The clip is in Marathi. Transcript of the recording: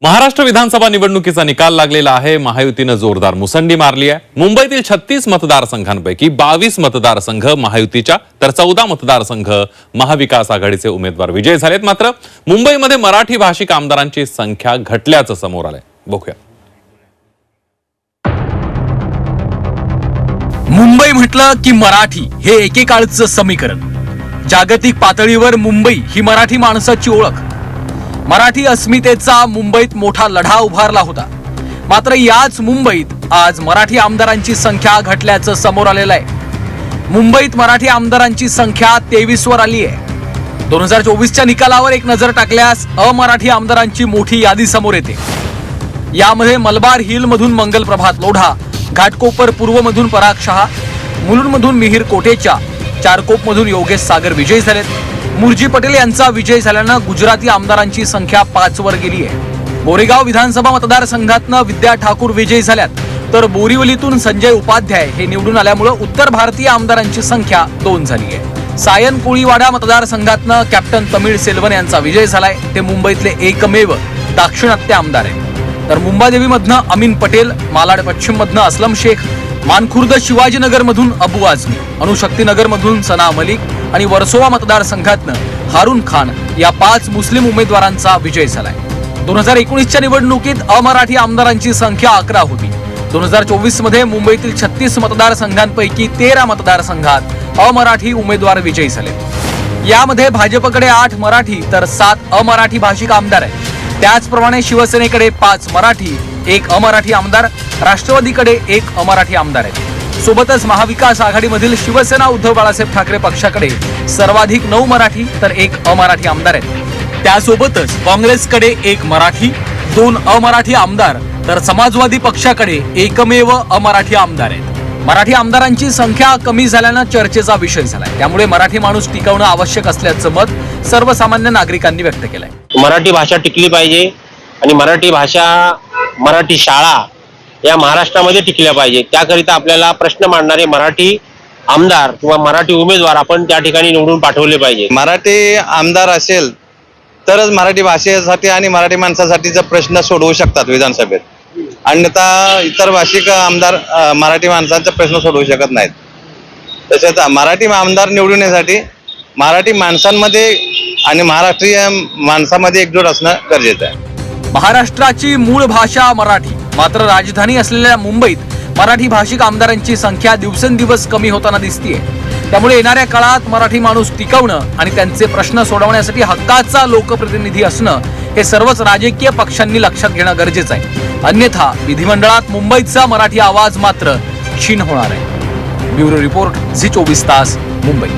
महाराष्ट्र विधानसभा निवडणुकीचा निकाल लागलेला आहे। महायुतीने जोरदार मुसंडी मारली आहे। मुंबईतील 36 मतदारसंघांपैकी 22 मतदारसंघ महायुतीच्या तर 14 मतदारसंघ महाविकास आघाडीचे उमेदवार विजयी झालेत। मात्र मुंबईमध्ये मराठी भाषिक आमदारांची संख्या घटल्याचं समोर आलंय। बघूया। मुंबई म्हटलं की मराठी हे एकेकाळचं समीकरण। जागतिक पातळीवर मुंबई ही मराठी माणसाची ओळख। मराठी अस्मितेचा मुंबईत मोठा लढा उभारला होता। मात्र याच मुंबईत आज मराठी आमदारांची संख्या घटल्याचं समोर आलेलं आहे। मुंबईत मराठी आमदारांची संख्या 23 वर आली आहे। 2024च्या निकालावर एक नजर टाकल्यास अमराठी आमदारांची मोठी यादी समोर येते। यामध्ये मलबार हिल मधून मंगल प्रभात लोढा, घाटकोपर पूर्व मधून पराग शहा, मुलुंड मधून मिहिर कोटेचा, चारकोप मधून योगेश सागर विजयी झालेत। मुरजी पटेल यांचा विजय झाल्यानं गुजराती आमदारांची संख्या 5 वर गेली आहे। बोरेगाव विधानसभा मतदारसंघातनं विद्या ठाकूर विजयी झाल्यात, तर बोरिवलीतून संजय उपाध्याय हे निवडून आल्यामुळे उत्तर भारतीय आमदारांची संख्या 2 झाली आहे। सायन कोळीवाडा मतदारसंघातनं कॅप्टन तमिळ सेल्वन यांचा विजय झालाय। ते मुंबईतले एकमेव दाक्षिणात्य आमदार आहेत। तर मुंबादेवी मधनं अमीन पटेल, मालाड पश्चिम मधनं असलम शेख, मानखुर्द शिवाजीनगर मधून अबू आझमी, अणुशक्तीनगर मधून सना मलिक आणि वर्सोवा मतदारसंघातनं हारून खान या 5 मुस्लिम उमेदवारांचा विजय झालाय। 2019च्या निवडणुकीत अमराठी आमदारांची संख्या 11 होती। 2024 मध्ये मुंबईतील 36 मतदारसंघांपैकी 13 मतदारसंघात अमराठी उमेदवार विजयी झाले। यामध्ये भाजपकडे 8 मराठी तर 7 अमराठी भाषिक आमदार आहेत। त्याचप्रमाणे शिवसेनेकडे 5 मराठी, 1 अमराठी आमदार, राष्ट्रवादीकडे 1 अमराठी आमदार आहे। सोबतच महाविकास आघाडीमधील शिवसेना उद्धव बाळासाहेब ठाकरे पक्षाकडे सर्वाधिक 9 मराठी तर 1 अमराठी आमदार आहेत। त्यासोबतच काँग्रेसकडे 1 मराठी, 2 अमराठी आमदार तर समाजवादी पक्षाकडे एकमेव अमराठी आमदार आहेत। मराठी आमदारांची संख्या कमी झाल्यानं चर्चेचा विषय झालाय। त्यामुळे मराठी माणूस टिकवणं आवश्यक असल्याचं मत सर्वसामान्य नागरिकांनी व्यक्त केलंय। मराठी भाषा टिकली पाहिजे आणि मराठी भाषा, मराठी शाळा या महाराष्ट्रामध्ये टिकल्या पाहिजे। त्याकरिता आपल्याला प्रश्न मांडणारे मराठी आमदार किंवा मराठी उमेदवार आपण त्या ठिकाणी निवडून पाठवले पाहिजे। मराठी आमदार असेल तरच मराठी भाषेसाठी आणि मराठी माणसासाठीचा प्रश्न सोडवू शकतात विधानसभेत, अन्यथा इतर भाषिक आमदार मराठी माणसांचा प्रश्न सोडवू शकत नाहीत। तसेच मराठी आमदार निवडून येण्यासाठी मराठी माणसांमध्ये आणि महाराष्ट्रीय माणसामध्ये एकजूट असणं गरजेचं आहे। महाराष्ट्राची मूळ भाषा मराठी, मात्र राजधानी असलेल्या मुंबईत मराठी भाषिक आमदारांची संख्या दिवसेंदिवस कमी होताना दिसतीये। त्यामुळे येणाऱ्या काळात मराठी माणूस टिकवणं आणि त्यांचे प्रश्न सोडवण्यासाठी हक्काचा लोकप्रतिनिधी असणं हे सर्वच राजकीय पक्षांनी लक्षात घेणं गरजेचं आहे। अन्यथा विधिमंडळात मुंबईचा मराठी आवाज मात्र क्षीण होणार आहे। ब्युरो रिपोर्ट, झी 24 तास, मुंबई।